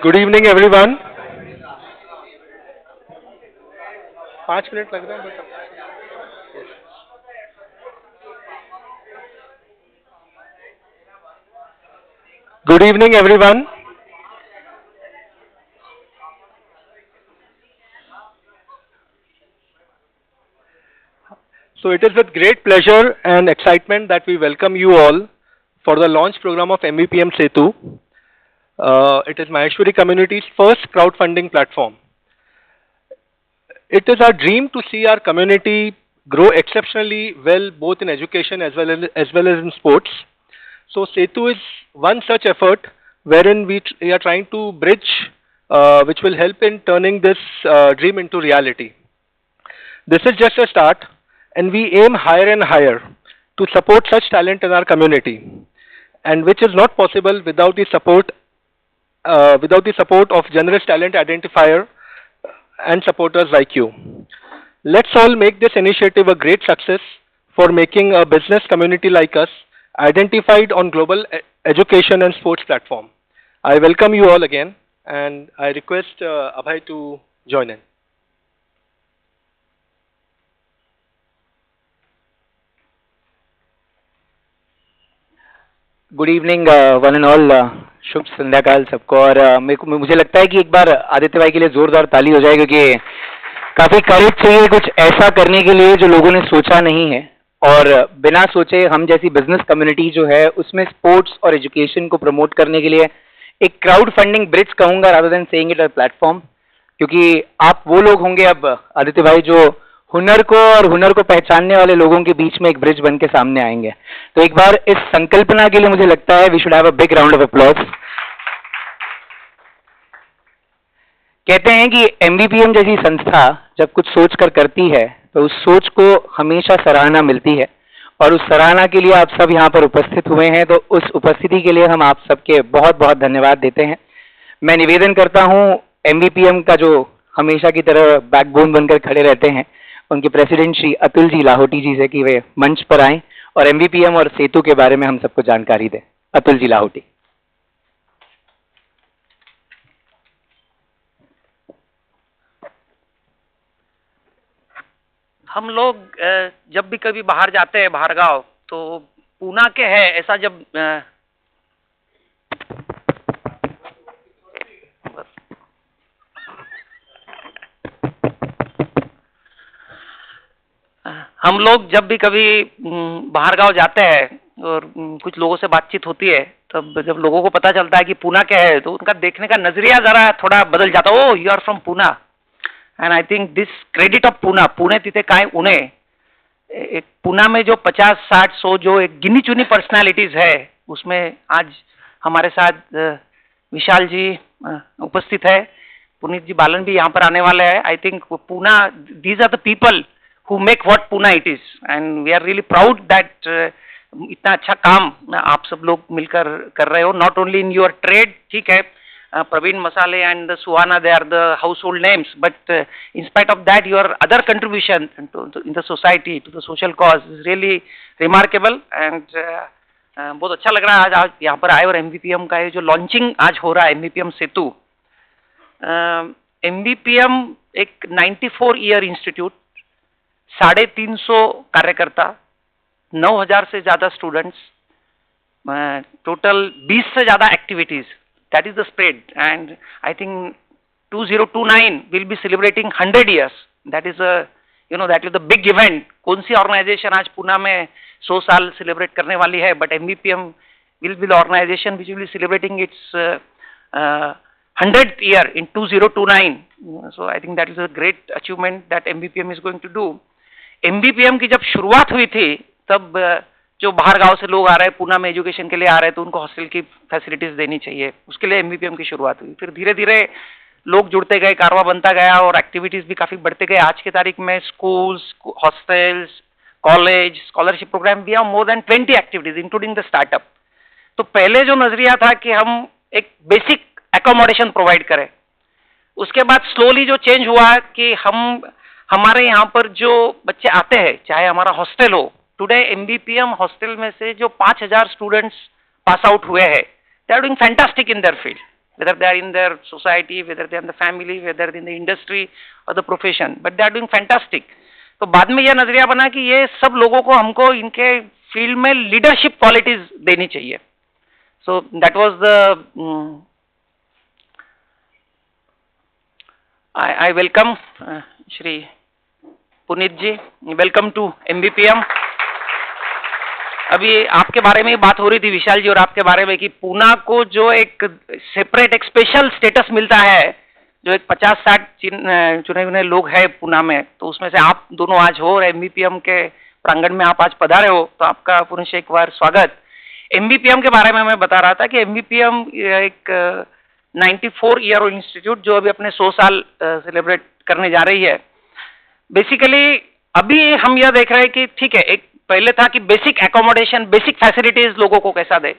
Good evening, everyone. 5 minute लग रहे हैं but Good evening, everyone. So it is with great pleasure and excitement that we welcome you all for the launch program of Mvpm Setu. It is Maheshwari community's first crowdfunding platform. It is our dream to see our community grow exceptionally well, both in education as well as in sports. So Setu is one such effort wherein we are trying to bridge, which will help in turning this dream into reality. This is just a start, and we aim higher and higher to support such talent in our community, and which is not possible without the support of generous talent identifier and supporters like you. Let's all make this initiative a great success for making a business community like us identified on global education and sports platform. I welcome you all again, and I request Abhay to join in. Good evening one and all, शुभ संध्याकाल सबको। और मुझे लगता है कि एक बार आदित्य भाई के लिए जोरदार ताली हो जाए, क्योंकि काफी करेज चाहिए कुछ ऐसा करने के लिए जो लोगों ने सोचा नहीं है, और बिना सोचे हम जैसी बिजनेस कम्युनिटी जो है उसमें स्पोर्ट्स और एजुकेशन को प्रमोट करने के लिए एक क्राउड फंडिंग ब्रिज कहूंगा rather than saying it a platform. क्योंकि आप वो लोग होंगे अब आदित्य भाई जो हुनर को पहचानने वाले लोगों के बीच में एक ब्रिज बन के सामने आएंगे। तो एक बार इस संकल्पना के लिए मुझे लगता है we should have a big round of applause. कहते हैं कि एमवीपीएम जैसी संस्था जब कुछ सोच कर करती है तो उस सोच को हमेशा सराहना मिलती है, और उस सराहना के लिए आप सब यहाँ पर उपस्थित हुए हैं, तो उस उपस्थिति के लिए हम आप सबके बहुत बहुत धन्यवाद देते हैं। मैं निवेदन करता हूँ एमवीपीएम का जो हमेशा की तरह बैकबोन बनकर खड़े रहते हैं, उनके प्रेसिडेंट श्री अतुल जी लाहौटी जी से कि वे मंच पर आएं और एमवीपीएम और सेतु के बारे में हम सबको जानकारी दें। अतुल जी लाहौटी। हम लोग जब भी कभी बाहर जाते हैं, बाहर गाँव, तो पूना के है ऐसा जब हम लोग जब भी कभी बाहर गाँव जाते हैं और कुछ लोगों से बातचीत होती है, तब जब लोगों को पता चलता है कि पूना क्या है, तो उनका देखने का नजरिया जरा थोड़ा बदल जाता है। Oh you are from Poona, and I think this credit of Poona, Pune तिथे काय उणे, एक पूना में जो 50, 60, 100 जो एक गिनी चुनी पर्सनालिटीज है, उसमें आज हमारे साथ विशाल जी उपस्थित है, पुनीत जी बालन भी यहाँ पर आने वाले हैं। I think Poona, these are the people who make what Pune it is, and we are really proud that इतना अच्छा काम आप सब लोग मिलकर कर रहे हो। Not only in your trade, ठीक है, Praveen Masale and Suhana, they are the household names, but in spite of that, your other contribution in the society, to the social cause is really remarkable, and बहुत अच्छा लग रहा है आज यहाँ पर आए। और एमवीपीएम का ये जो लॉन्चिंग आज हो रहा है, एमवीपीएम सेतु, एमवीपीएम एक 94 ईयर इंस्टीट्यूट, 350 कार्यकर्ता, 9000 से ज्यादा स्टूडेंट्स, टोटल 20 से ज्यादा activities, that is the spread. And I think 2029 will be celebrating 100 years, that is that is the big event. कौन सी ऑर्गेनाइजेशन आज पूना में 100 साल सेलिब्रेट करने वाली है, but MVPM will be the organisation which will be celebrating its 100th year in 2029. So I think that is a great achievement that MVPM is going to do. एमवीपीएम की जब शुरुआत हुई थी, तब जो बाहर गांव से लोग आ रहे हैं पूना में एजुकेशन के लिए आ रहे हैं, तो उनको हॉस्टल की फैसिलिटीज देनी चाहिए, उसके लिए एमवीपीएम की शुरुआत हुई। फिर धीरे धीरे लोग जुड़ते गए, कारवा बनता गया, और एक्टिविटीज भी काफी बढ़ते गए। आज की तारीख में schools, hostels, college, scholarship programme, भी more than 20 activities including the startup. तो पहले जो नजरिया था कि हम एक बेसिक एकोमोडेशन प्रोवाइड करें, उसके बाद स्लोली जो चेंज हुआ कि हमारे यहाँ पर जो बच्चे आते हैं, चाहे हमारा हॉस्टल हो, टुडे एमबीपीएम हॉस्टल में से जो 5000 स्टूडेंट्स पास आउट हुए हैं, they are doing fantastic in their field. whether they are in their society, whether they are in the family, whether in the industry or the profession, but they are doing fantastic. तो बाद में यह नजरिया बना कि ये सब लोगों को हमको इनके फील्ड में लीडरशिप क्वालिटीज देनी चाहिए. So that was the I welcome Shri Puneet ji, welcome to MVPM. अभी आपके बारे में बात हो रही थी विशाल जी और आपके बारे में कि पूना को जो एक सेपरेट एक स्पेशल स्टेटस मिलता है, जो एक 50-60 चुने हुए लोग हैं पूना में, तो उसमें से आप दोनों आज हो और MVPM के प्रांगण में आप आज पधारे हो, तो आपका पुनः एक बार स्वागत. MVPM के बारे में मैं बता रहा था कि MVPM एक 94 ईयर ओल्ड इंस्टीट्यूट जो अभी अपने 100 साल सेलिब्रेट करने जा रही है. बेसिकली अभी हम यह देख रहे हैं कि ठीक है, एक पहले था कि बेसिक एकोमोडेशन, बेसिक फैसिलिटीज लोगों को कैसा दे.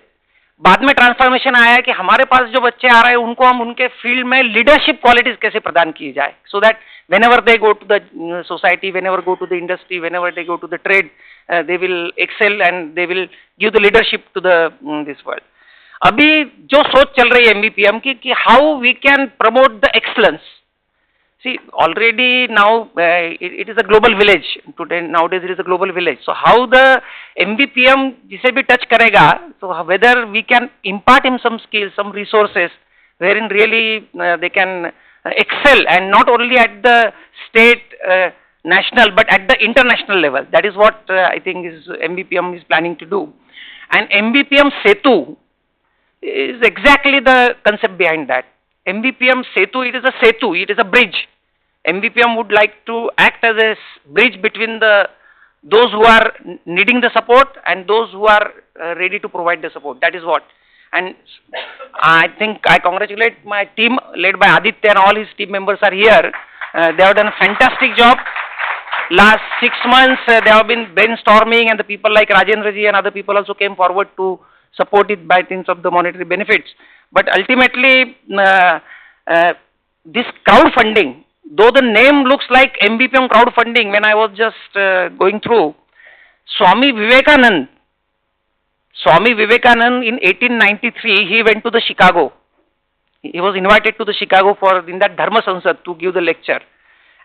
बाद में ट्रांसफॉर्मेशन आया है कि हमारे पास जो बच्चे आ रहे हैं उनको हम उनके फील्ड में लीडरशिप क्वालिटीज कैसे प्रदान की जाए, so that whenever they go to the society, whenever go to the industry, whenever they go to the trade, they will excel and they will give the leadership to the this world. अभी जो सोच चल रही है MVPM की कि how we can promote the excellence. See, already now it is a global village. Today nowadays it is a global village. So how the MVPM जिसे भी touch करेगा, so whether we can impart him some skills, some resources, wherein really they can excel, and not only at the state, national, but at the international level. That is what I think is MVPM is planning to do. And MVPM Setu is exactly the concept behind that. MVPM Setu, it is a Setu, it is a bridge. MVPM would like to act as a bridge between those who are needing the support and those who are ready to provide the support. That is what. And I think I congratulate my team led by Aditya, and all his team members are here. They have done a fantastic job. Last 6 months they have been brainstorming, and the people like Rajendra ji and other people also came forward to support it by means of the monetary benefits. But ultimately this crowdfunding, though the name looks like MVPM crowdfunding, when I was just going through, Swami Vivekanand in 1893, he went to the Chicago. He was invited to the Chicago for in that Dharma Sansad to give the lecture.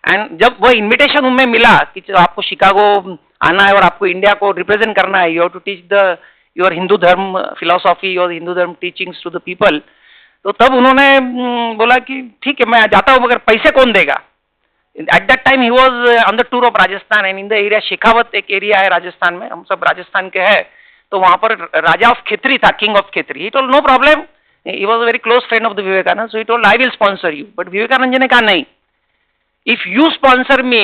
And जब वो invitation उनमें मिला कि आपको Chicago आना है और आपको इंडिया को रिप्रेजेंट करना है, you have to teach your Hindu धर्म philosophy, your Hindu धर्म teachings to the people, तो तब उन्होंने बोला कि ठीक है मैं जाता हूँ मगर पैसे कौन देगा. At that time he was on the tour of Rajasthan, and in the area Shekhawat एक एरिया है राजस्थान में, हम सब राजस्थान के हैं, तो वहाँ पर राजा ऑफ खेतरी था, king of Khetri. He told no problem. He was a very close friend of the Vivekanand, so he told I will sponsor you. But Vivekananda ji ने कहा नहीं, if you sponsor me,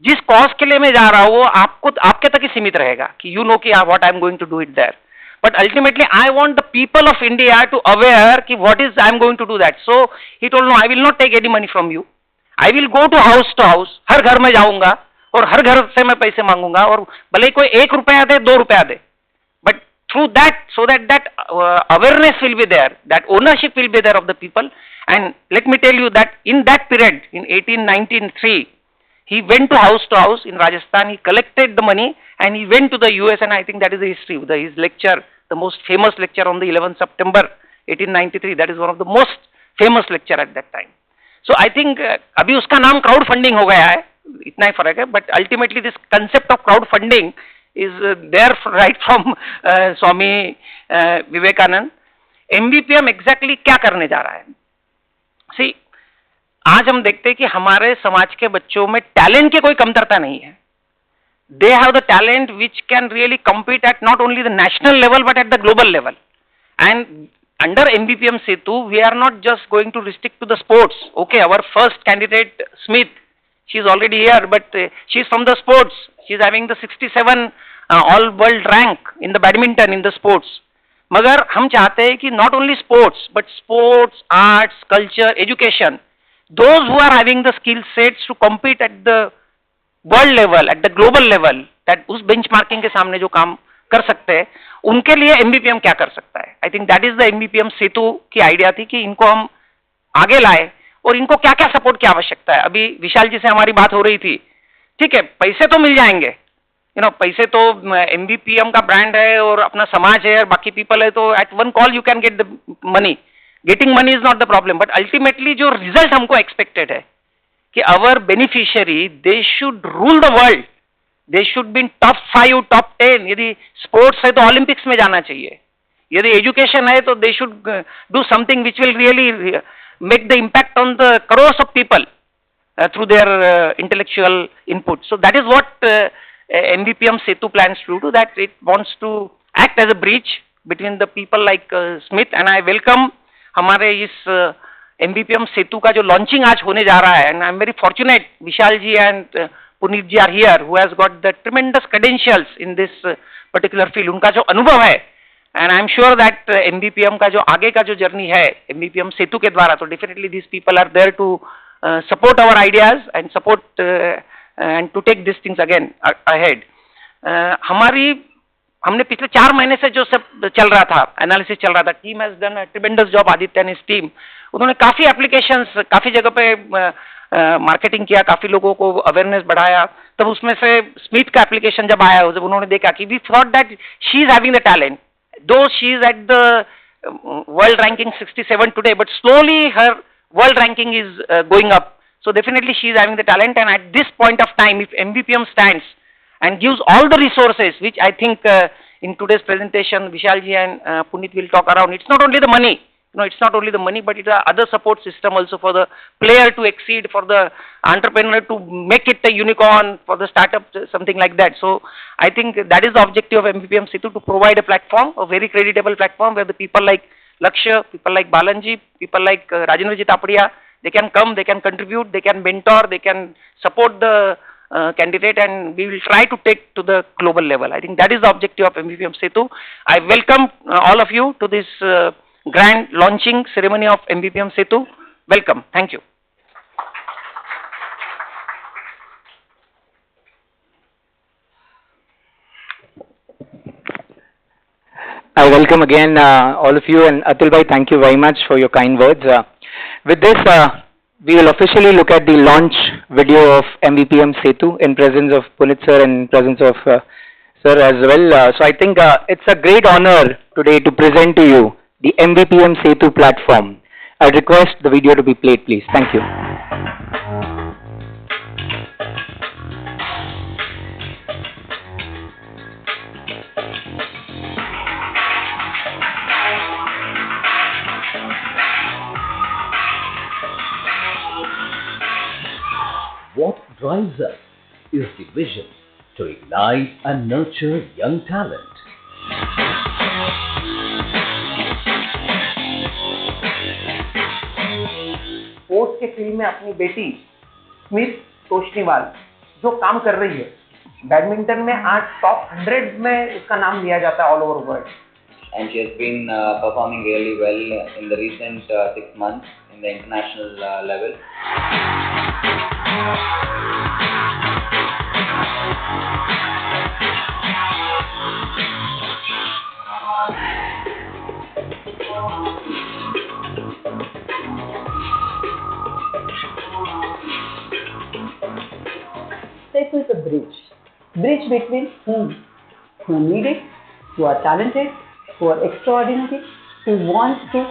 जिस कॉज के लिए मैं जा रहा हूँ वो आपको आपके तक ही सीमित रहेगा कि you know कि what I am going to do it there. But ultimately I want the people of India to aware कि what is I am going to do that. So he told no, I will not take any money from you. I will go to house, हर घर में जाऊंगा और हर घर से मैं पैसे मांगूंगा, और भले ही कोई 1 रुपया दे 2 रुपया दे, but through that, so that awareness will be there, that ownership will be there of the people. And let me tell you that in that period, in 1893, he went to house in Rajasthan, he collected the money and he went to the US, and I think that is the history. His lecture, the most famous lecture on the 11th September 1893, that is one of the most famous lecture at that time. So I think अभी उसका नाम crowd funding हो गया है, इतना ही फर्क है, but ultimately this concept of crowd funding is there right from Swami Vivekanand. MVPM exactly क्या करने जा रहा है? See, आज हम देखते हैं कि हमारे समाज के बच्चों में टैलेंट की कोई कमतरता नहीं है. They have the talent which can really compete at not only the national level but at the global level. And under MVPM Setu, we are not just going to restrict to the sports. Okay, our first candidate, Smith, she is already here, but she is from the sports. She is having the 67 all-world rank in the badminton in the sports. मगर हम चाहते हैं कि not only sports, but sports, arts, culture, education, those who are having the skill sets to compete at the world level, at the global level, that उस benchmarking के सामने जो काम कर सकते हैं, उनके लिए MVPM क्या कर सकता है. I think that is the MVPM सेतु की आइडिया थी कि इनको हम आगे लाए और इनको क्या क्या सपोर्ट की आवश्यकता है. अभी विशाल जी से हमारी बात हो रही थी, ठीक है पैसे तो मिल जाएंगे, पैसे तो MVPM का ब्रांड है और अपना समाज है और बाकी पीपल है, तो at one call you can get the money. Getting money is not the problem, but ultimately जो रिजल्ट हमको एक्सपेक्टेड है कि our beneficiary they should rule the world, they should be in top 5, top 10. यदि sports है तो Olympics में जाना चाहिए, यदि एजुकेशन है तो they should do something which will really make the impact on the crores of people through their intellectual input. So that is what MVPM Setu plans to do, that it wants to act as a bridge between the people like Smith, and I welcome हमारे इस MVPM Setu का जो launching आज होने जा रहा है, and I am very fortunate Vishal ji and Puneet ji are here who has got the tremendous credentials in this particular field. उनका जो अनुभव है, and I am sure that MVPM का जो आगे का जो journey है MVPM Setu के द्वारा, तो definitely these people are there to support our ideas and support and to take these things again ahead. हमने पिछले 4 महीने से जो सब चल रहा था, एनालिसिस चल रहा था, team has done a tremendous job, Aditya and his team. उन्होंने काफी एप्लीकेशंस काफी जगह पे मार्केटिंग किया, काफी लोगों को अवेयरनेस बढ़ाया. तब उसमें से स्मिथ का एप्लीकेशन जब आया, जब उन्होंने देखा कि we thought that she is having the talent, though she is at the world ranking 67 today, but slowly her world ranking is going up. So definitely she is having the talent, and at this point of time, if MVPM stands and gives all the resources, which I think in today's presentation Vishal ji and Puneet will talk around, it's not only the money, it's not only the money, but it's a other support system also for the player to exceed, for the entrepreneur to make it a unicorn, for the startup, something like that. So I think that is the objective of MVPM Setu, to provide a platform, a very creditable platform, where the people like Lakshya, people like Balanji, people like Rajendra Ji Tapadia, they can come, they can contribute, they can mentor, they can support the candidate, and we will try to take to the global level. I think that is the objective of MVPM Setu. I welcome all of you to this grand launching ceremony of MVPM Setu. Welcome. Thank you. I welcome again all of you, and Atul bhai, thank you very much for your kind words. With this, we will officially look at the launch video of MVPM Setu in presence of Puneet sir and in presence of sir as well. So I think it's a great honor today to present to you the MVPM Setu platform. I request the video to be played, please. Thank you. What drives us is the vision to ignite and nurture young talent. Sports के field में अपनी बेटी Smith Toshniwal जो काम कर रही है, badminton में आज टॉप 100 में इसका नाम लिया जाता है all over world. And she has been performing really well in the recent 6 months in the international level. Setu is a bridge between who need it, who are talented, who are extraordinary, who want to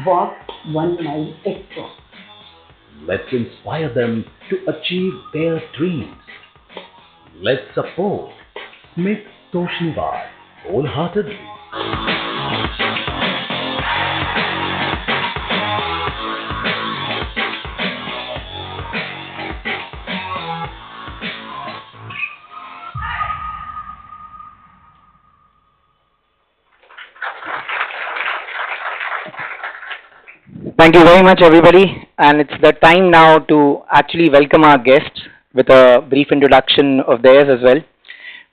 walk 1 mile extra. Let's inspire them to achieve their dreams. Let's support Smith Toshniwal wholeheartedly. Thank you very much, everybody, and it's the time now to actually welcome our guests with a brief introduction of theirs as well.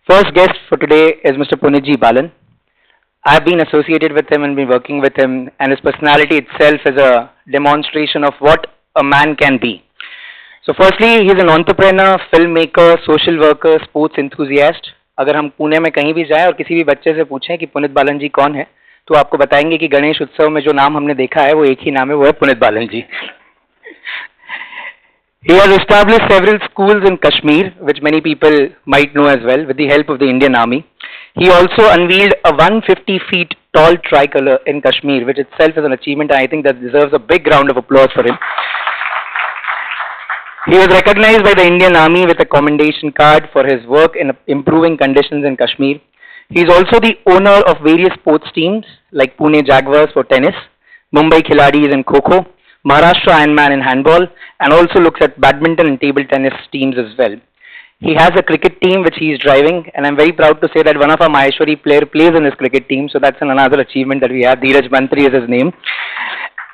First guest for today is Mr. Puneet Ji Balan. I've been associated with him and been working with him, and his personality itself is a demonstration of what a man can be. So firstly, he's an entrepreneur, filmmaker, social worker, sports enthusiast. अगर हम पुणे में कहीं भी जाएं और किसी भी बच्चे से पूछें कि पुनीत बालन जी कौन है, तो आपको बताएंगे कि गणेश उत्सव में जो नाम हमने देखा है वो एक ही नाम है, वो है पुनीत बालन जी. He has established several schools in Kashmir, which many people might know as well, with the help of the Indian Army. He also unveiled a 150 feet tall tricolor in Kashmir, which itself is an achievement, and I think that deserves a big round of applause for him. He was recognized by the Indian Army with a commendation card for his work in improving conditions in Kashmir. He is also the owner of various sports teams like Pune Jaguars for tennis, Mumbai Khiladis in Kho-Kho, Maharashtra Ironman in handball, and also looks at badminton and table tennis teams as well. He has a cricket team which he is driving, and I'm very proud to say that one of our Maheshwari player plays in his cricket team, so that's another achievement that we have. Dheeraj Mantri is his name.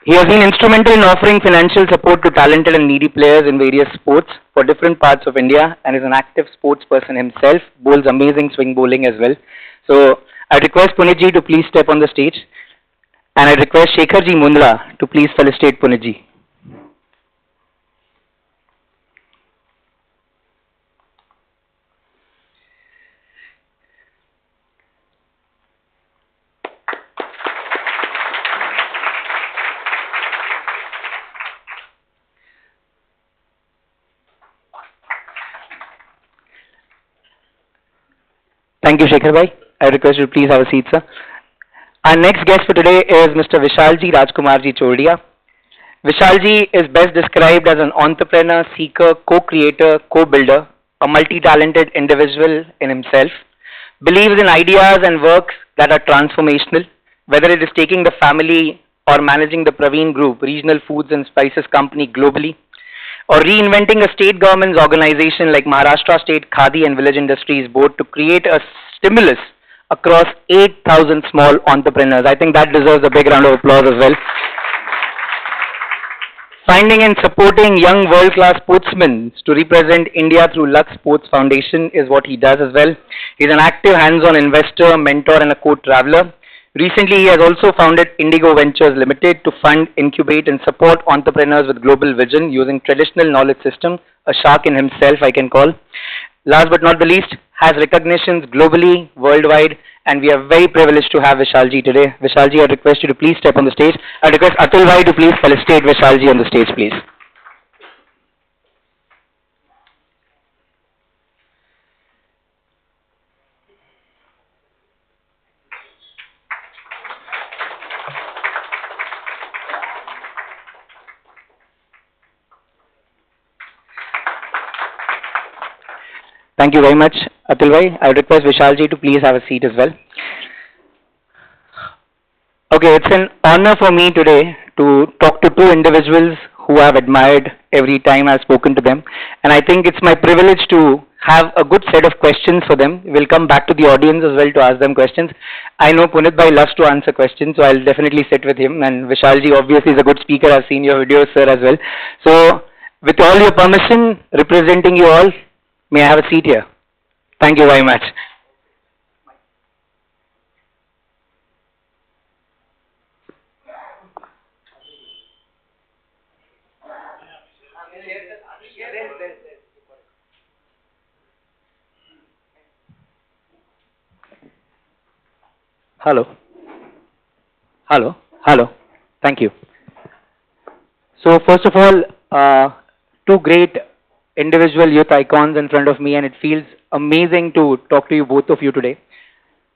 He has been instrumental in offering financial support to talented and needy players in various sports for different parts of India, and is an active sports person himself, bowls amazing swing bowling as well. So I request Punitji to please step on the stage, and I request Shekharji Mundla to please felicitate Punitji. Thank you, Shekhar bhai. I request you to please have a seat, sir. Our next guest for today is Mr. Vishalji Rajkumarji Chordia. Vishalji is best described as an entrepreneur, seeker, co-creator, co-builder, a multi-talented individual in himself, believes in ideas and works that are transformational, whether it is taking the family or managing the Praveen Group, regional foods and spices company globally, or reinventing a state government's organization like Maharashtra State Khadi and Village Industries Board to create a stimulus across 8,000 small entrepreneurs. I think that deserves a big round of applause as well. Finding and supporting young world-class sportsmen to represent India through Lux Sports Foundation is what he does as well. He's an active hands-on investor, mentor and a co-traveler. Recently, he has also founded Indigo Ventures Limited to fund, incubate and support entrepreneurs with global vision using traditional knowledge system, a shark in himself I can call. Last but not the least, has recognitions globally, worldwide, and we are very privileged to have Vishalji today. Vishalji, I request you to please step on the stage. I request Atul bhai to please felicitate Vishalji on the stage, please. Thank you very much, Atul bhai. I request Vishalji to please have a seat as well. Okay, it's an honor for me today to talk to two individuals who I've admired every time I've spoken to them. And I think it's my privilege to have a good set of questions for them. We'll come back to the audience as well to ask them questions. I know Punit bhai loves to answer questions, so I'll definitely sit with him. And Vishalji obviously is a good speaker. I've seen your videos, sir, as well. So, with all your permission, representing you all, may I have a seat here? Thank you very much. Hello. Hello. Hello. Thank you. So first of all, two great individual youth icons in front of me, and it feels amazing to talk to you, both of you today.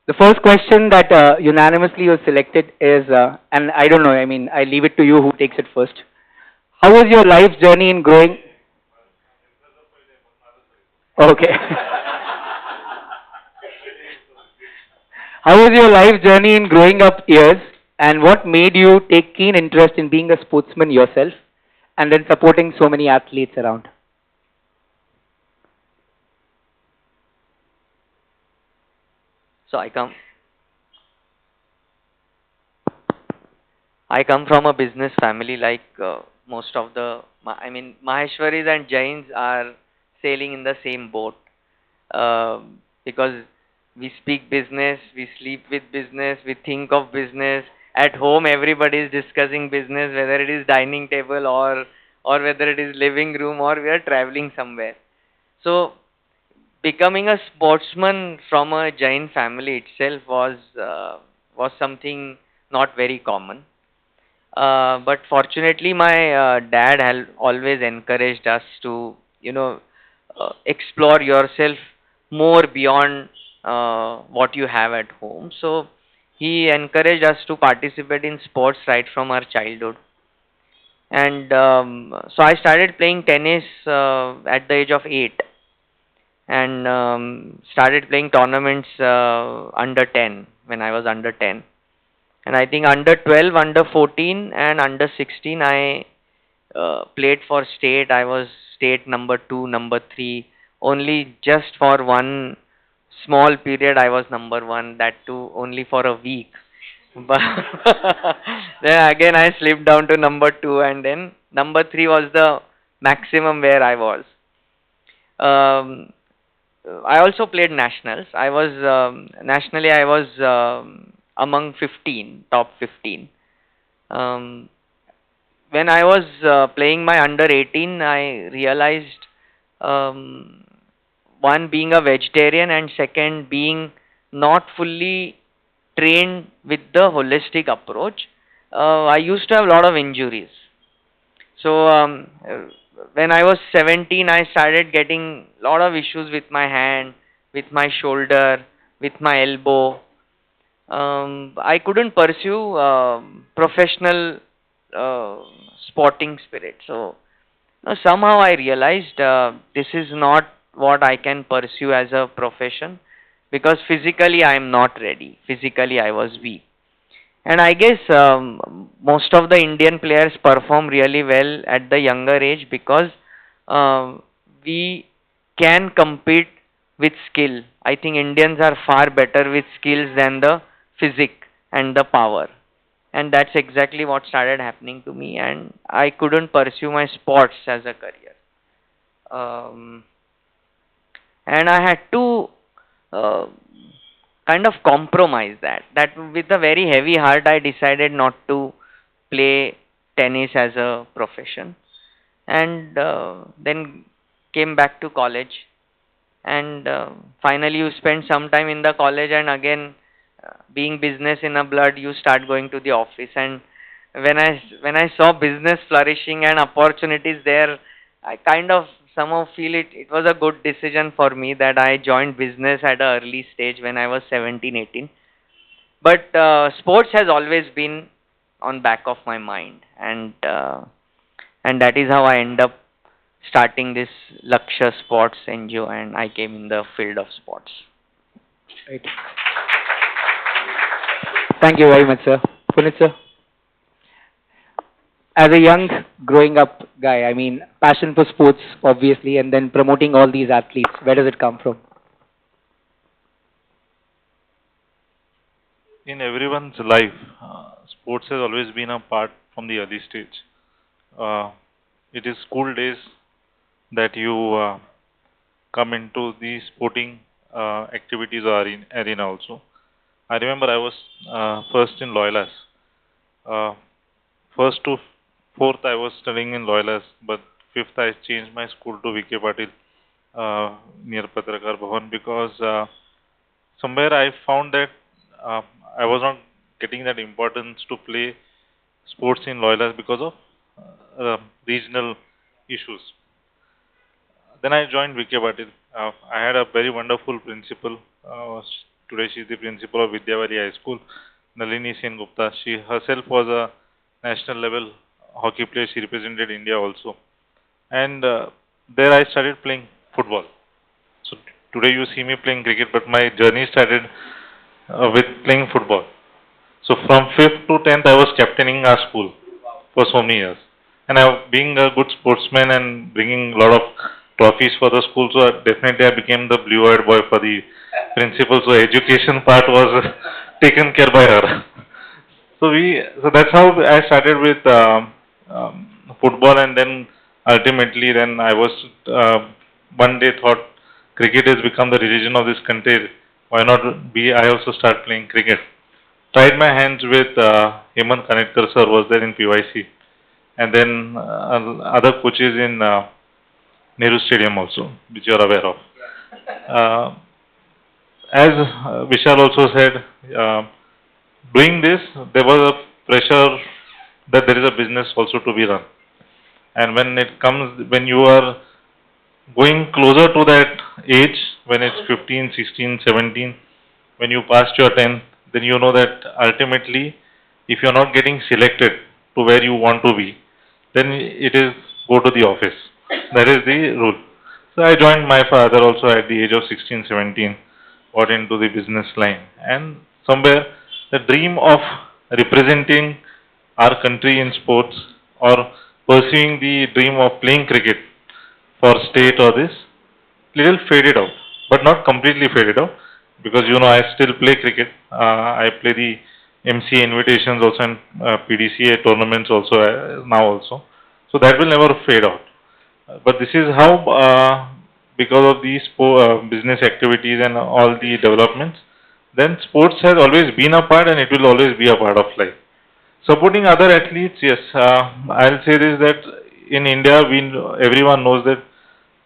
The first question that unanimously was selected is, and I don't know, I mean, I leave it to you who takes it first. How was your life journey in growing? Okay. How was your life journey in growing up years, and what made you take keen interest in being a sportsman yourself and then supporting so many athletes around? So I come from a business family, like most of the, Maheshwaris and Jains are sailing in the same boat, because we speak business, we sleep with business, we think of business. At home, everybody is discussing business, whether it is dining table or whether it is living room or we are traveling somewhere. So becoming a sportsman from a Jain family itself was something not very common. But fortunately, my dad had always encouraged us to, explore yourself more beyond what you have at home. So he encouraged us to participate in sports right from our childhood. And so I started playing tennis at the age of 8, and started playing tournaments under 10 when I was under 10. And I think under 12, under 14, and under 16, I played for state. I was state number 2, number 3. Only just for one small period, I was number 1. That too only for a week. But then again, I slipped down to number 2, and then number 3 was the maximum where I was. Um, I also played nationals. I was nationally. I was among 15, top 15. Um, when I was playing my under 18, I realized, um, one, being a vegetarian, and second, being not fully trained with the holistic approach, I used to have a lot of injuries. So when I was 17, I started getting a lot of issues with my hand, with my shoulder, with my elbow. I couldn't pursue professional uh, sporting spirit. So somehow I realized this is not what I can pursue as a profession, because physically I am not ready. Physically I was weak. And I guess most of the Indian players perform really well at the younger age, because we can compete with skill. I think Indians are far better with skills than the physique and the power. And that's exactly what started happening to me, and I couldn't pursue my sports as a career. Um, and I had to uh, kind of compromise that with a very heavy heart I decided not to play tennis as a profession, and then came back to college. And finally you spend some time in the college, and again, being business in a blood, you start going to the office. And when I saw business flourishing and opportunities there, I kind of somehow feel it was a good decision for me that I joined business at an early stage when I was 17, 18. But sports has always been on back of my mind, and that is how I end up starting this Lakshya Sports NGO, and I came in the field of sports. Right. Thank you very much, sir. Punit, sir. As a young growing up guy, I mean, passion for sports, obviously, and then promoting all these athletes, where does it come from? In everyone's life, sports has always been a part from the early stage. It is school days that you come into the sporting activities or arena also. I remember I was first in Loyolas. First to fourth I was studying in Loyolas, but fifth I changed my school to VK Patil near Patrakar Bhavan, because somewhere I found that I was not getting that importance to play sports in Loyolas because of regional issues. Then I joined VK Patil. I had a very wonderful principal. Today she is the principal of Vidyavali High School, Nalini Sen Gupta. She herself was a national level hockey player. She represented India also. And there I started playing football. So today you see me playing cricket, but my journey started with playing football. So from 5th to 10th I was captaining our school for so many years. And being a good sportsman and bringing a lot of trophies for the school, so definitely I became the blue-eyed boy for the principal. So education part was taken care by her. So that's how I started with football, and then ultimately then I was one day thought cricket has become the religion of this country. Why not I also start playing cricket? Tried my hands with Hemant Kanetkar sir was there in PYC, and then other coaches in Nehru Stadium also, which you are aware of. As Vishal also said, doing this, there was a pressure that there is a business also to be run. And when you are going closer to that age, when it's 15, 16, 17, when you passed your 10, then you know that ultimately, if you're not getting selected to where you want to be, then it is go to the office. That is the rule. So I joined my father also at the age of 16, 17, got into the business line, and somewhere the dream of representing our country in sports or pursuing the dream of playing cricket for state or this little faded out, but not completely faded out, because you know I still play cricket. I play the MCA invitations also and PDCA tournaments also now also. So that will never fade out. But this is how, because of these business activities and all the developments, then sports has always been a part and it will always be a part of life. Supporting other athletes, yes. I'll say this, that in India, everyone knows that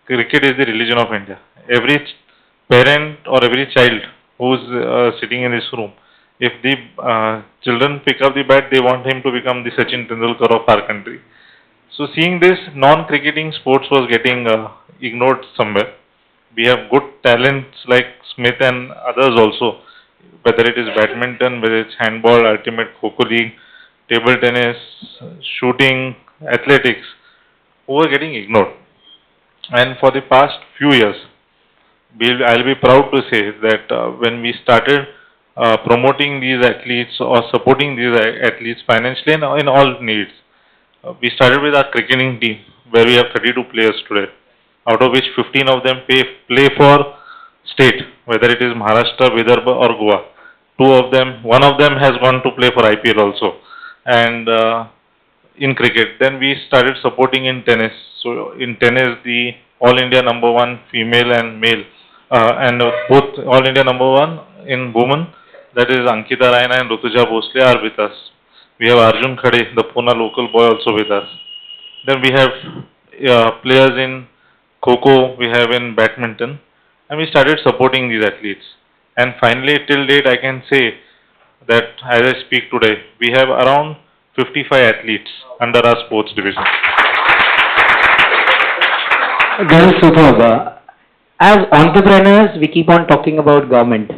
cricket is the religion of India. Every parent or every child who's sitting in this room, if the children pick up the bat, they want him to become the Sachin Tendulkar of our country. So seeing this, non-cricketing sports was getting ignored somewhere. We have good talents like Smith and others also, whether it is badminton, whether it's handball, ultimate Kho league, table tennis, shooting, athletics, who are getting ignored. And for the past few years, I'll be proud to say that when we started promoting these athletes or supporting these athletes financially and in all needs, we started with our cricketing team, where we have 32 players today, out of which 15 of them play for state, whether it is Maharashtra, Vidarbha or Goa. One of them has gone to play for IPL also, and in cricket. Then we started supporting in tennis. So in tennis, the All India #1 female and male, and both All India #1 in women, that is Ankita Raina and Rutuja Bhosle, are with us. We have Arjun Khade, the Pune local boy, also with us. Then we have players in Kho, we have in badminton, and we started supporting these athletes. And finally, till date, I can say that as I speak today, we have around 55 athletes under our sports division. This is superb. As entrepreneurs, we keep on talking about government.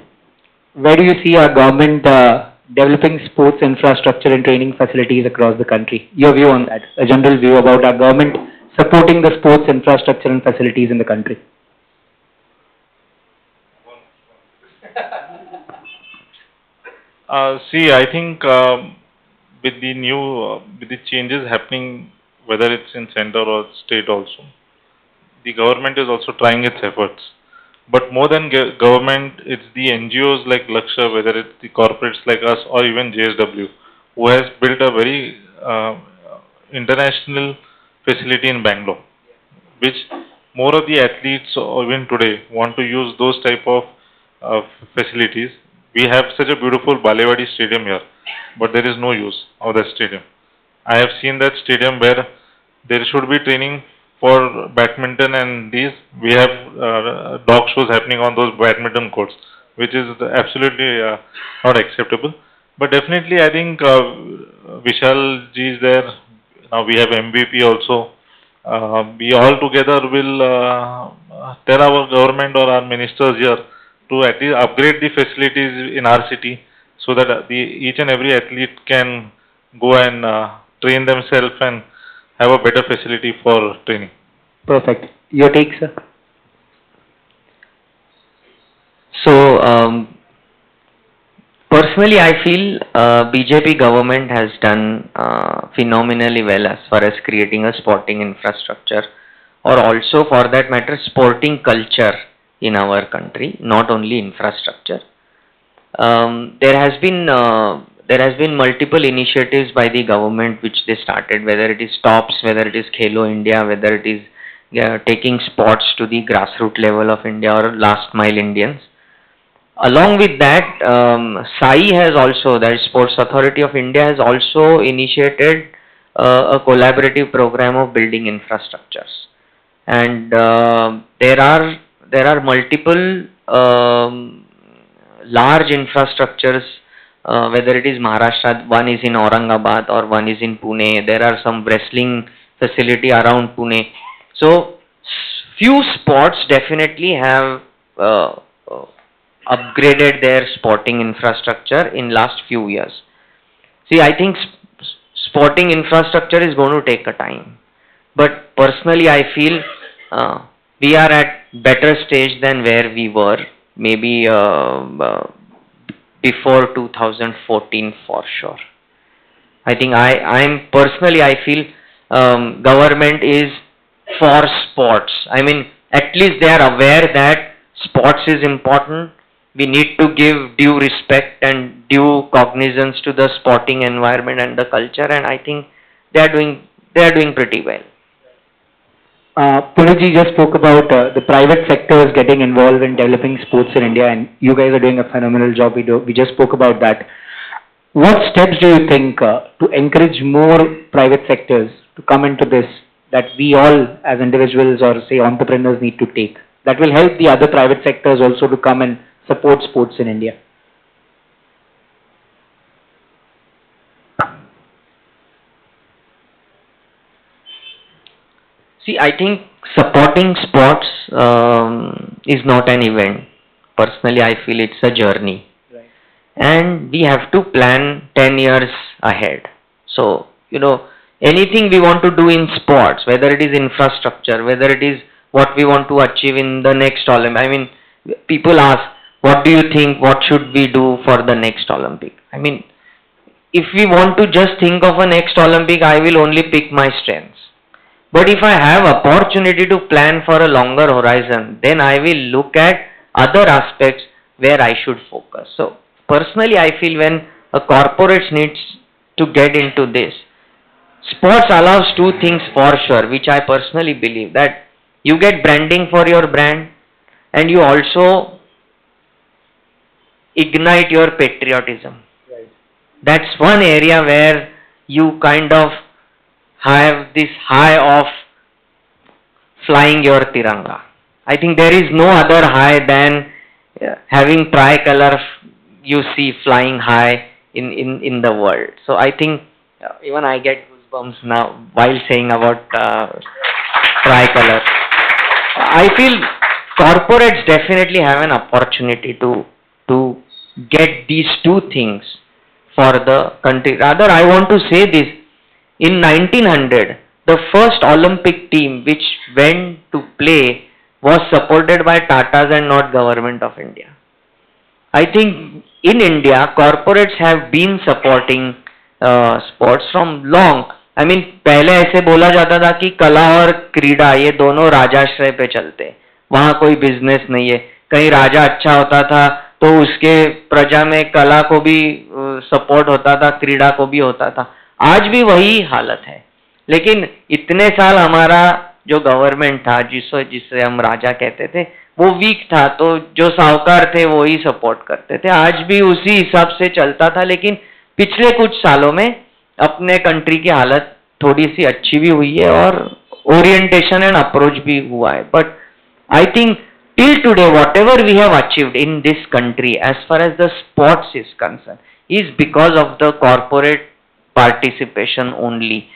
Where do you see our government developing sports infrastructure and training facilities across the country? Your view on that, a general view about our government supporting the sports infrastructure and facilities in the country. See, I think with the changes happening, whether it's in center or state also, the government is also trying its efforts. But more than government, it's the NGOs like Lakshya, whether it's the corporates like us or even JSW, who has built a very international facility in Bangalore, which more of the athletes even today want to use those type of facilities. We have such a beautiful Balewadi stadium here, but there is no use of that stadium. I have seen that stadium where there should be training for badminton, and we have dog shows happening on those badminton courts, which is absolutely not acceptable. But definitely, I think Vishal ji is there. Now we have MVP also. We all together will tell our government or our ministers here to at least upgrade the facilities in our city, so that each and every athlete can go and train themselves and have a better facility for training. Perfect. Your take, sir? So, personally, I feel BJP government has done phenomenally well as far as creating a sporting infrastructure, or also for that matter, sporting culture in our country, not only infrastructure. There has been multiple initiatives by the government which they started, whether it is TOPS, whether it is Khelo India, whether it is taking sports to the grassroots level of India or last mile Indians. Along with that, SAI has also, that is Sports Authority of India, has also initiated a collaborative program of building infrastructures. And there are multiple large infrastructures, whether it is Maharashtra, one is in Aurangabad or one is in Pune. There are some wrestling facility around Pune. So few sports definitely have uh, uh, upgraded their sporting infrastructure in last few years. See, I think sporting infrastructure is going to take a time. But personally, I feel we are at better stage than where we were maybe before 2014 for sure. I think I'm personally I feel government is for sports. I mean, at least they are aware that sports is important. We need to give due respect and due cognizance to the sporting environment and the culture, and I think they are doing pretty well. Puneetji just spoke about the private sector is getting involved in developing sports in India, and you guys are doing a phenomenal job. We just spoke about that. What steps do you think to encourage more private sectors to come into this that we all as individuals or say entrepreneurs need to take that will help the other private sectors also to come and support sports in India? See, I think supporting sports is not an event. Personally, I feel it's a journey. Right. And we have to plan 10 years ahead. So, anything we want to do in sports, whether it is infrastructure, whether it is what we want to achieve in the next Olympic. I mean, people ask, what do you think, what should we do for the next Olympic? I mean, if we want to just think of a next Olympic, I will only pick my strengths. But if I have opportunity to plan for a longer horizon, then I will look at other aspects where I should focus. So personally, I feel when a corporate needs to get into this, sports allows two things for sure, which I personally believe, that you get branding for your brand and you also ignite your patriotism. Right. That's one area where you kind of have this high of flying your tiranga. I think there is no other high than having tricolor you see flying high in the world. So I think even I get goosebumps now while saying about tricolor. I feel corporates definitely have an opportunity to get these two things for the country. Rather, I want to say this. In 1900, the first Olympic team which went to play was supported by Tatas and not Government of India. I think in India, corporates have been supporting sports from long. I mean, पहले ऐसे बोला जाता था कि कला और क्रीड़ा ये दोनों राजाश्रय पे चलते, वहाँ कोई बिजनेस नहीं है. कहीं राजा अच्छा होता था तो उसके प्रजा में कला को भी सपोर्ट होता था, क्रीड़ा को भी होता था. आज भी वही हालत है. लेकिन इतने साल हमारा जो गवर्नमेंट था, जिसे हम राजा कहते थे, वो वीक था, तो जो साहूकार थे वो ही सपोर्ट करते थे. आज भी उसी हिसाब से चलता था. लेकिन पिछले कुछ सालों में अपने कंट्री की हालत थोड़ी सी अच्छी भी हुई है और ओरिएंटेशन एंड अप्रोच भी हुआ है. But I think till today whatever we have achieved in this country as far as the sports is concerned is because of the corporate participation only.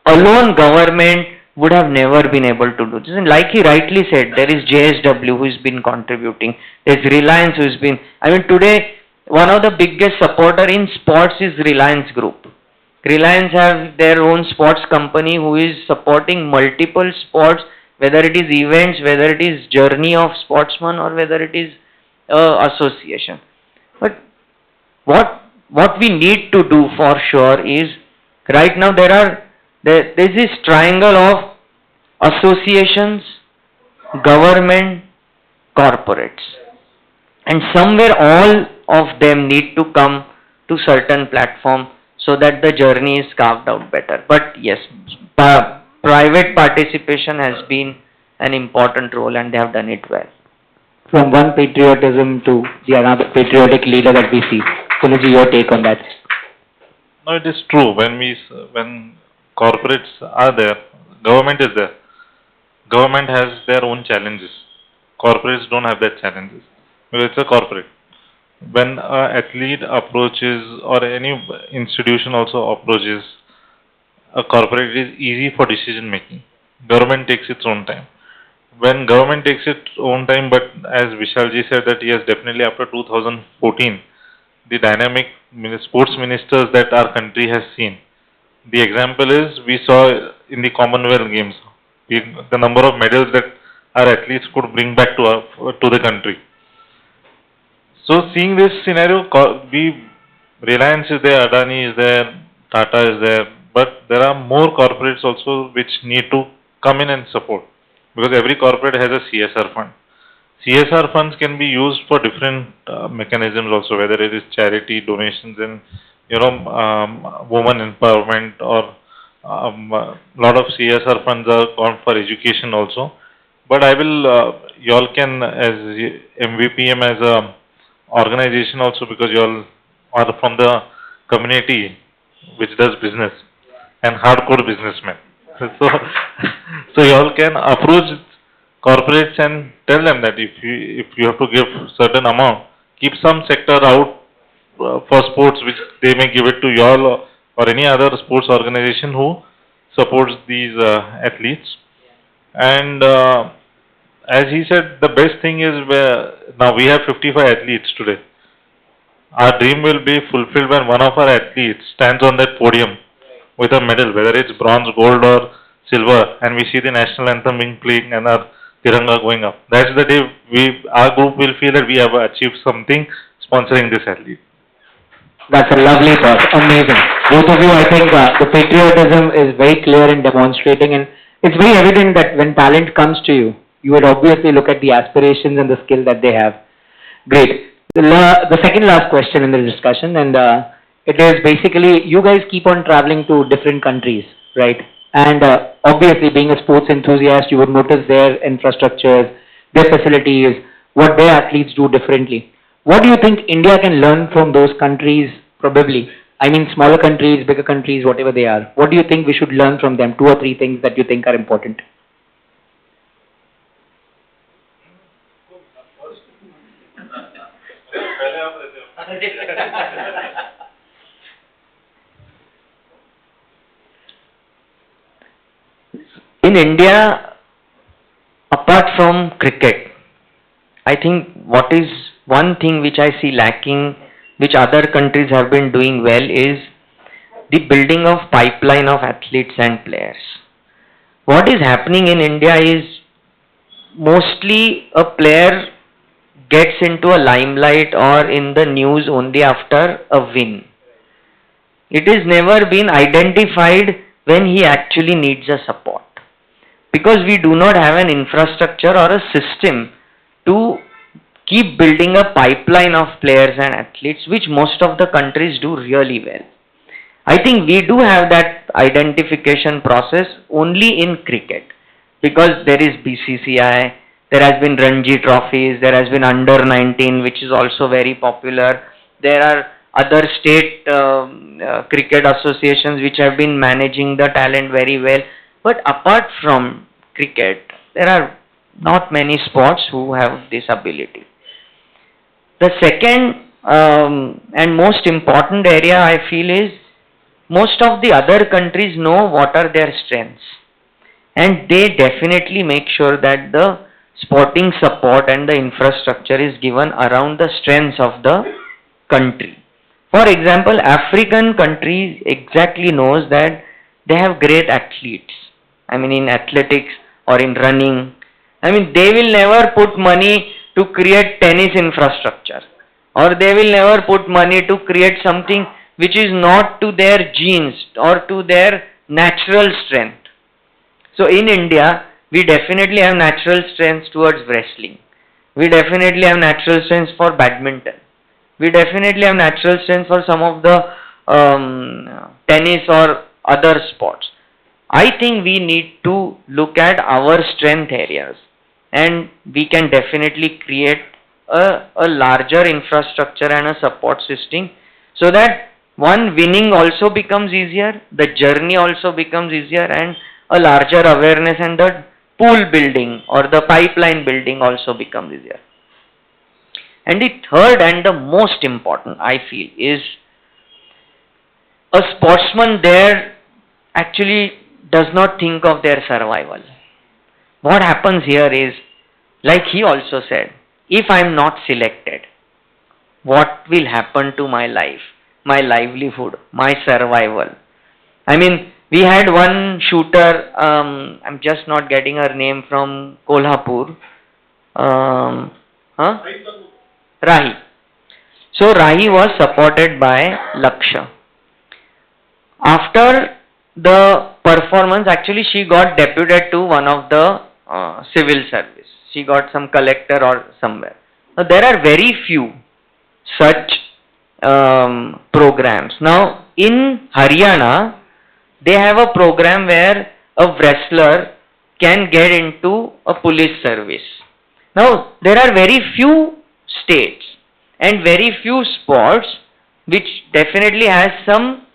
Alone government would have never been able to do this. And like he rightly said, there is JSW who has been contributing. There's Reliance who has been. I mean, today one of the biggest supporter in sports is Reliance Group. Reliance have their own sports company who is supporting multiple sports, whether it is events, whether it is journey of sportsman, or whether it is association. But what we need to do for sure is, right now there is this triangle of associations, government, corporates, and somewhere all of them need to come to certain platform so that the journey is carved out better. But yes, private participation has been an important role and they have done it well. From one patriotism to the another patriotic leader that we see. Puneetji, your take on that? No, it is true. When corporates are there, government is there. Government has their own challenges. Corporates don't have that challenges because it's a corporate. When an athlete approaches or any institution also approaches a corporate, it is easy for decision making. Government takes its own time. when government takes its own time, but as Vishalji said that yes, definitely after 2014, the dynamic sports ministers that our country has seen. The example is we saw in the Commonwealth Games the number of medals that our athletes could bring back to the country. So seeing this scenario, Reliance is there, Adani is there, Tata is there, but there are more corporates also which need to come in and support, because every corporate has a CSR fund. CSR funds can be used for different mechanisms also, whether it is charity, donations, and women empowerment, or lot of CSR funds are gone for education also. But I will, you all can, as MVPM as a organization also, because you all are from the community which does business and hardcore businessmen. So, so you all can approach corporates and tell them that if you have to give certain amount, keep some sector out for sports, which they may give it to you all or any other sports organization who supports these athletes. And as he said, the best thing is now we have 55 athletes today. Our dream will be fulfilled when one of our athletes stands on that podium with a medal, whether it's bronze, gold, or silver, and we see the national anthem being played and our Tiranga going up. That's the day our group will feel that we have achieved something sponsoring this athlete. That's a lovely thought. Amazing. Both of you, I think the patriotism is very clear in demonstrating, and it's very evident that when talent comes to you, you would obviously look at the aspirations and the skill that they have. Great. The second last question in the discussion, and it is basically, you guys keep on traveling to different countries, right? And obviously, being a sports enthusiast, you would notice their infrastructures, their facilities, what their athletes do differently. What do you think India can learn from those countries, probably? I mean, smaller countries, bigger countries, whatever they are. What do you think we should learn from them? 2 or 3 things that you think are important. In India, apart from cricket, I think what is one thing which I see lacking, which other countries have been doing well, is the building of pipeline of athletes and players. What is happening in India is mostly a player gets into a limelight or in the news only after a win. It is never been identified when he actually needs a support, because we do not have an infrastructure or a system to keep building a pipeline of players and athletes, which most of the countries do really well. I think we do have that identification process only in cricket, because there is BCCI, there has been Ranji trophies, there has been under 19, which is also very popular. There are other state cricket associations which have been managing the talent very well. But apart from cricket, there are not many sports who have this ability. The second and most important area I feel is, most of the other countries know what are their strengths, and they definitely make sure that the sporting support and the infrastructure is given around the strengths of the country. For example, African countries exactly knows that they have great athletes. I mean, in athletics or in running. I mean, they will never put money to create tennis infrastructure, or they will never put money to create something which is not to their genes or to their natural strength. So in India, we definitely have natural strengths towards wrestling. We definitely have natural strengths for badminton. We definitely have natural strengths for some of the tennis or other sports. I think we need to look at our strength areas, and we can definitely create a larger infrastructure and a support system, so that one, winning also becomes easier, the journey also becomes easier, and a larger awareness and the pool building or the pipeline building also becomes easier. And the third and the most important, I feel, is a sportsman there actually does not think of their survival. what happens here is, like he also said, if I am not selected, what will happen to my life, my livelihood, my survival? I mean, we had one shooter, I'm just not getting her name, from Kolhapur. Rahi. So Rahi was supported by Laksha. After the performance, actually she got deputed to one of the civil service. She got some collector or somewhere. Now there are very few such programs. Now in Haryana, they have a program where a wrestler can get into a police service. Now there are very few states and very few sports which definitely has some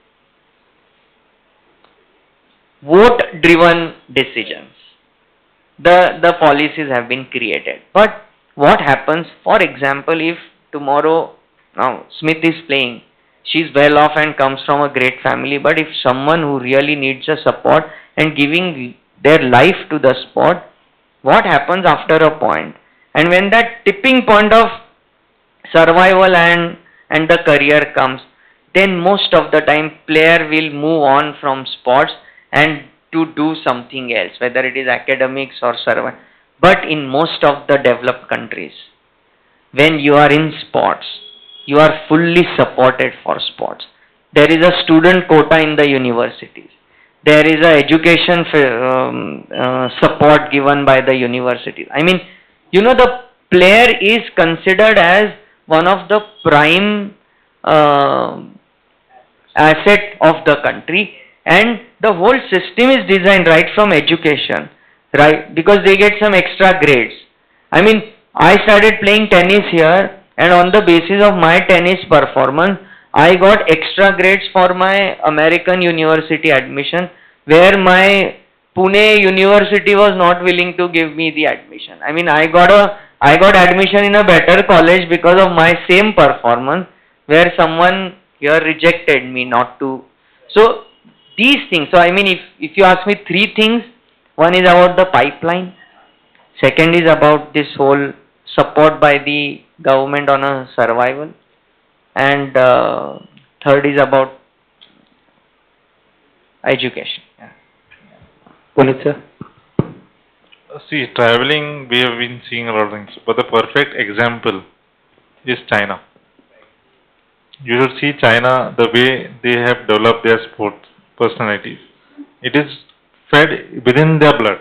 vote driven decisions. The policies have been created. But what happens, for example, if tomorrow, now Smith is playing, she's well off and comes from a great family, but if someone who really needs a support and giving their life to the sport, what happens after a point? And when that tipping point of survival and the career comes, then most of the time player will move on from sports and to do something else, whether it is academics or survival. But in most of the developed countries, when you are in sports, you are fully supported for sports. There is a student quota in the universities. There is a education support given by the universities. I mean, you know, the player is considered as one of the prime asset of the country, and the whole system is designed right from education, right? Because they get some extra grades. I mean, I started playing tennis here, and on the basis of my tennis performance, I got extra grades for my American university admission, where my Pune university was not willing to give me the admission. I mean, I got admission in a better college because of my same performance, where someone here rejected me not to. So these things. So I mean, if you ask me three things, one is about the pipeline, second is about this whole support by the government on a survival, and third is about education. Yeah. Punit sir? See, traveling, we have been seeing a lot of things, but the perfect example is China. You should see China, the way they have developed their sports personalities. It is fed within their blood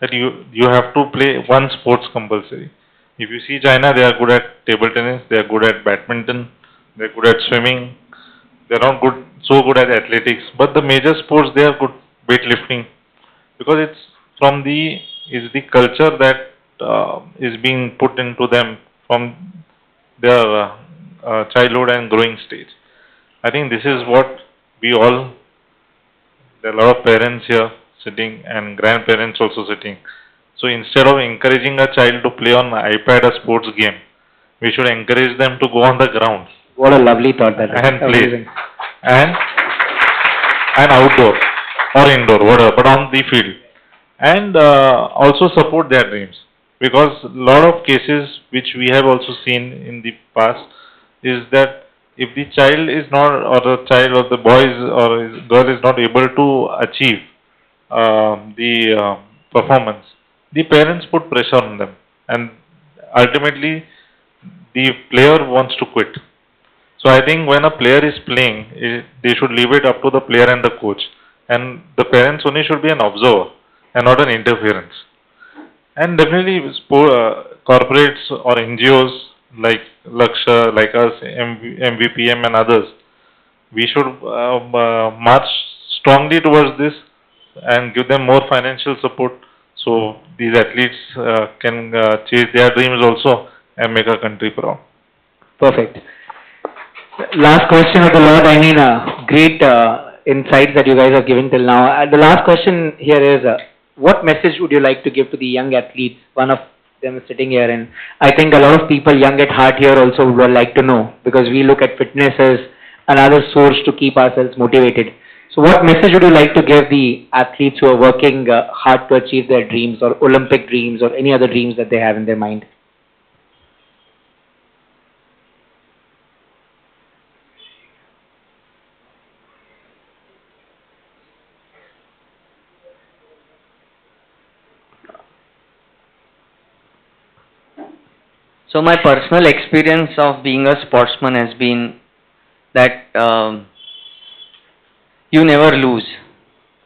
that you have to play one sports compulsory. If you see China, they are good at table tennis, they are good at badminton, they are good at swimming. They are not so good at athletics, but the major sports they are good, weightlifting, because it's from the culture that is being put into them from their childhood and growing stage. I think this is what we all, there are a lot of parents here sitting and grandparents also sitting. So instead of encouraging a child to play on iPad a sports game, we should encourage them to go on the ground. What a lovely thought that is. And play. Amazing. And outdoor or indoor, whatever, but on the field. And also support their dreams. Because a lot of cases which we have also seen in the past is that if the child is not, or the child or the boy or girl is not able to achieve the performance, the parents put pressure on them, and ultimately the player wants to quit. So I think when a player is playing, they should leave it up to the player and the coach, and the parents only should be an observer and not an interference. And definitely corporates or NGOs like Laksha, like us, Mvpm and others, we should march strongly towards this and give them more financial support so these athletes can chase their dreams also and make our country proud. Perfect. Last question of the lot. I mean, great insights that you guys have given till now. The last question here is, what message would you like to give to the young athletes? One of them is sitting here, and I think a lot of people young at heart here also would like to know, because we look at fitness as another source to keep ourselves motivated. So what message would you like to give the athletes who are working hard to achieve their dreams or Olympic dreams or any other dreams that they have in their mind? So my personal experience of being a sportsman has been that you never lose.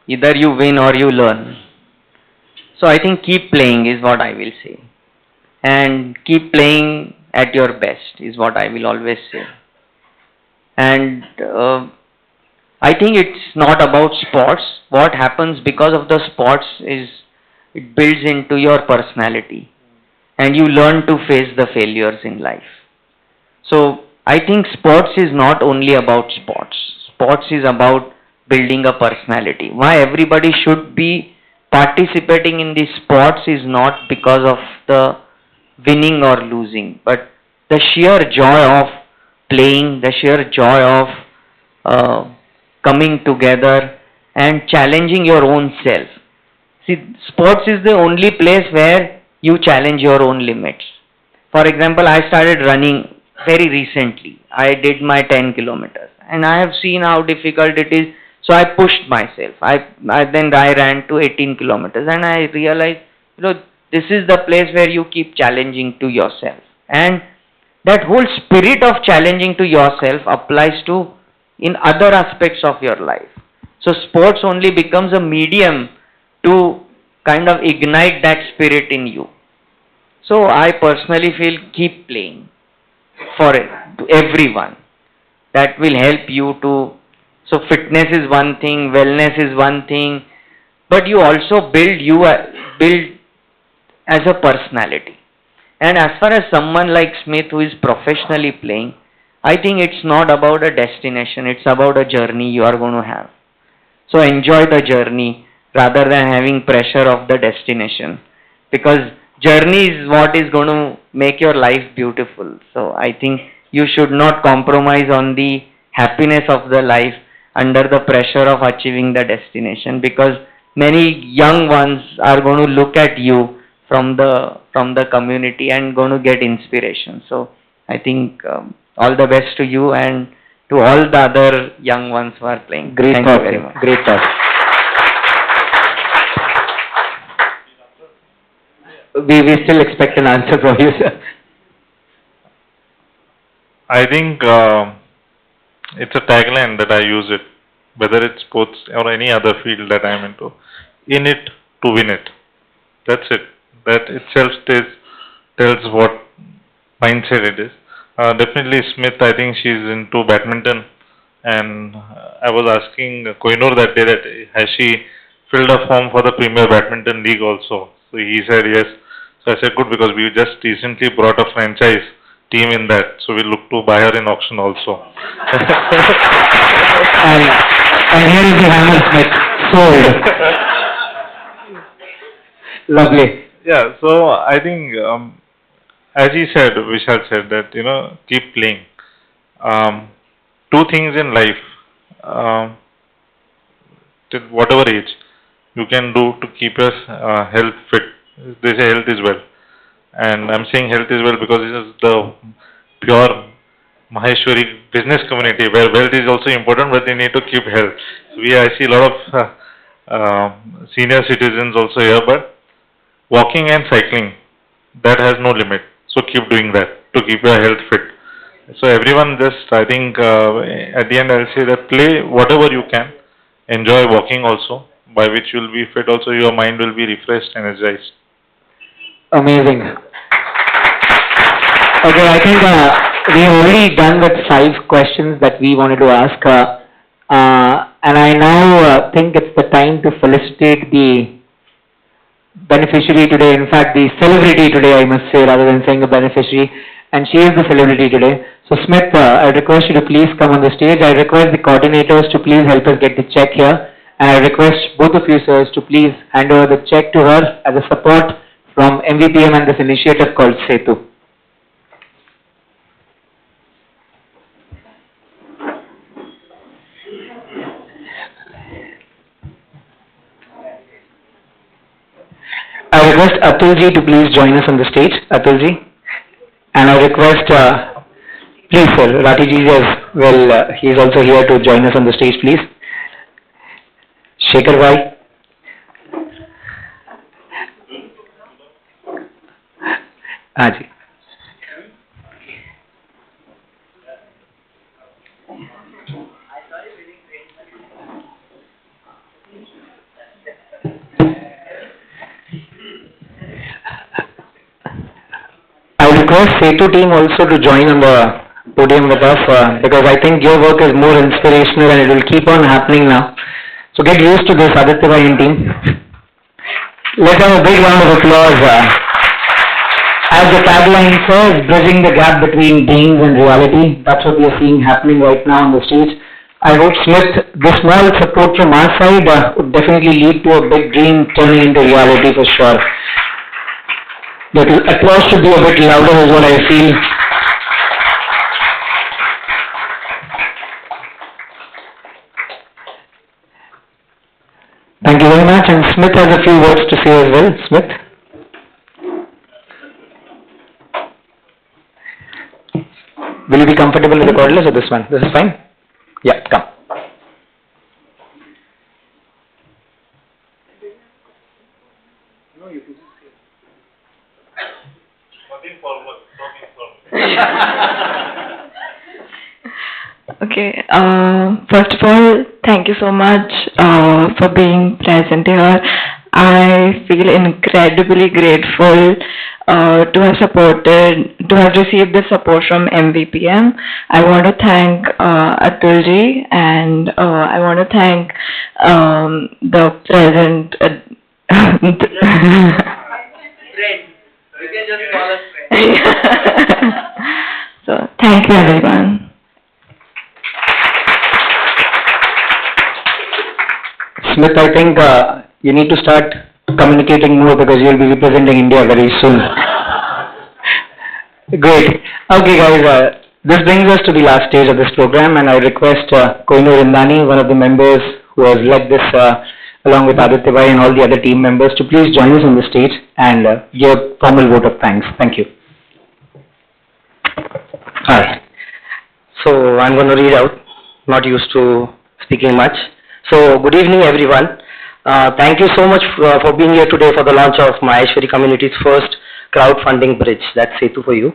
Either you win or you learn. So I think keep playing is what I will say. And keep playing at your best is what I will always say. And I think it's not about sports. What happens because of the sports is it builds into your personality. And you learn to face the failures in life. So I think sports is not only about sports. Sports is about building a personality. Why everybody should be participating in these sports is not because of the winning or losing, but the sheer joy of playing, the sheer joy of coming together and challenging your own self. See, sports is the only place where you challenge your own limits. For example, I started running very recently. I did my 10 kilometers and I have seen how difficult it is. So I pushed myself. Then I ran to 18 kilometers and I realized, this is the place where you keep challenging to yourself. And that whole spirit of challenging to yourself applies to in other aspects of your life. So sports only becomes a medium to kind of ignite that spirit in you. So I personally feel keep playing for it, to everyone. That will help you to, so fitness is one thing, wellness is one thing, but you also build as a personality. And as far as someone like Smith who is professionally playing, I think it's not about a destination, it's about a journey you are going to have. So enjoy the journey rather than having pressure of the destination, because journey is what is going to make your life beautiful. So I think you should not compromise on the happiness of the life under the pressure of achieving the destination, because many young ones are going to look at you from the community and going to get inspiration. So I think all the best to you and to all the other young ones who are playing. Great Thank talk, you very much. great talk. We still expect an answer from you, sir. I think it's a tagline that I use it, whether it's sports or any other field that I'm into. In it to win it. That's it. That itself tells what mindset it is. Definitely Smith, I think she's into badminton, and I was asking Koinur that day that has she filled a form for the Premier Badminton League also. So he said yes. So I said good, because we just recently brought a franchise team in that. So we look to buy her in auction also. and here is the hammer, Smith. Sold. Lovely. Yeah, so I think, as he said, Vishal said that, keep playing. Two things in life, till whatever age, you can do to keep your health fit. They say health is wealth. And I'm saying health is wealth because this is the pure Maheshwari business community where wealth is also important, but they need to keep health. So I see a lot of senior citizens also here, but walking and cycling, that has no limit. So keep doing that to keep your health fit. So everyone just, I think at the end I'll say that play whatever you can. Enjoy walking also, by which you will be fit also, your mind will be refreshed, energized. Amazing. Okay, I think we've already done with 5 questions that we wanted to ask. And I now think it's the time to felicitate the beneficiary today. In fact, the celebrity today, I must say, rather than saying a beneficiary. And she is the celebrity today. So Smith, I request you to please come on the stage. I request the coordinators to please help us get the check here. And I request both of you, sirs, to please hand over the check to her as a support from Mvpm and this initiative called Setu. request Atulji to please join us on the stage. Atulji. And I request, please sir, Ratiji as well, he is also here to join us on the stage, please. Shekhar bhai. Haji. I request Setu team also to join on the podium with us because I think your work is more inspirational and it will keep on happening now. So get used to this, Aditya bhai and team. Let's have a big round of applause. As the tagline says, bridging the gap between dreams and reality. That's what we are seeing happening right now on the stage. I hope, Smith, the small support from our side would definitely lead to a big dream turning into reality for sure. The applause should be a bit louder is what I feel. Thank you very much. And Smith has a few words to say as well. Smith? Will you be comfortable with the cordless or this one? This is fine? Yeah, come. Okay, first of all, thank you so much for being present here. I feel incredibly grateful to have received the support from Mvpm. I want to thank Atulji and I want to thank the present. You can just call us friends. So, thank you everyone. Smith, I think you need to start communicating more because you will be representing India very soon. Great. Okay guys, this brings us to the last stage of this program and I request Kohinoor Indani, one of the members who has led this along with Aditya Bhai and all the other team members to please join us on the stage and give a formal vote of thanks. Thank you. Hi. So I'm going to read out, not used to speaking much. So good evening everyone. Thank you so much for being here today for the launch of Maheshwari community's first crowdfunding bridge. That's Setu for you.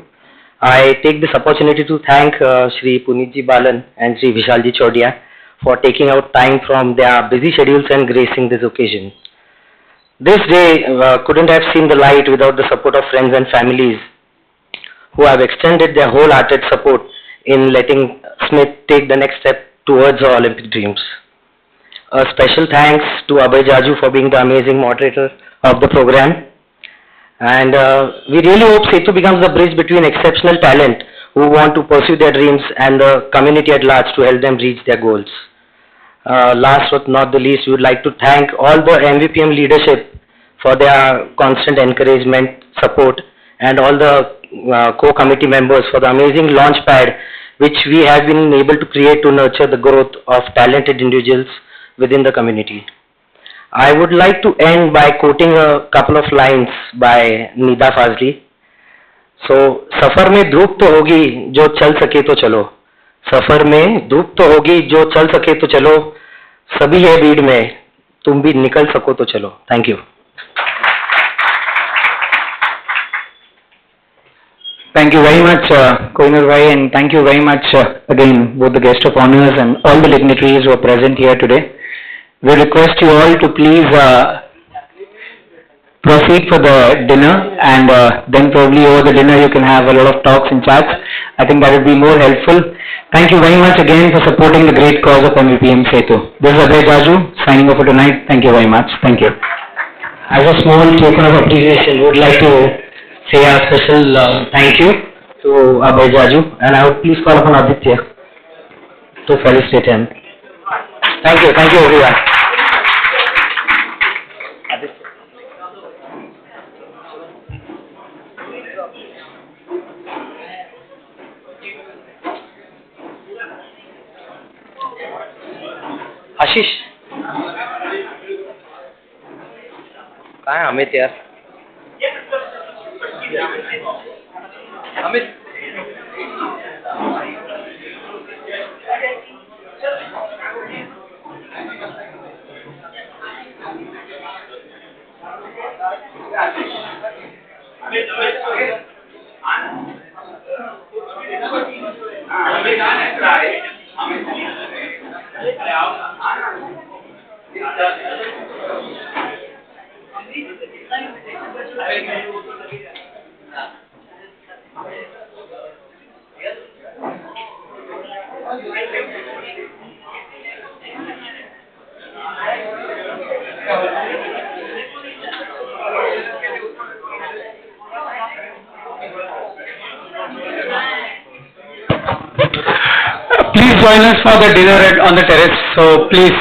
I take this opportunity to thank Shri Punitji Balan and Shri Vishalji Chodia for taking out time from their busy schedules and gracing this occasion. This day couldn't have seen the light without the support of friends and families who have extended their wholehearted support in letting Smith take the next step towards our Olympic dreams. A special thanks to Abhay Jaju for being the amazing moderator of the program. And we really hope Setu becomes the bridge between exceptional talent who want to pursue their dreams and the community at large to help them reach their goals. Last but not the least, we would like to thank all the Mvpm leadership for their constant encouragement, support, and all the co-committee members for the amazing launch pad which we have been able to create to nurture the growth of talented individuals within the community. I would like to end by quoting a couple of lines by Nida Fazli. So, सफर में धूप तो होगी जो चल सके तो चलो, सफर में धूप तो होगी जो चल सके तो चलो, सभी है भीड़ में, तुम भी निकल सको तो चलो. Thank you. Thank you very much, Kohinoor Bhai, and thank you very much again both the guest of honors and all the dignitaries who are present here today. We request you all to please proceed for the dinner and then probably over the dinner you can have a lot of talks and chats. I think that would be more helpful. Thank you very much again for supporting the great cause of Mvpm Setu. This is Abhay Jaju signing off for tonight. Thank you very much. Thank you. As a small token of appreciation, we would like to say a special thank you to Abhay Jaju and I would please call upon Aditya to felicitate him. Thank you everyone. आशीष काय अमित यार Please join us for the dinner on the terrace. So please.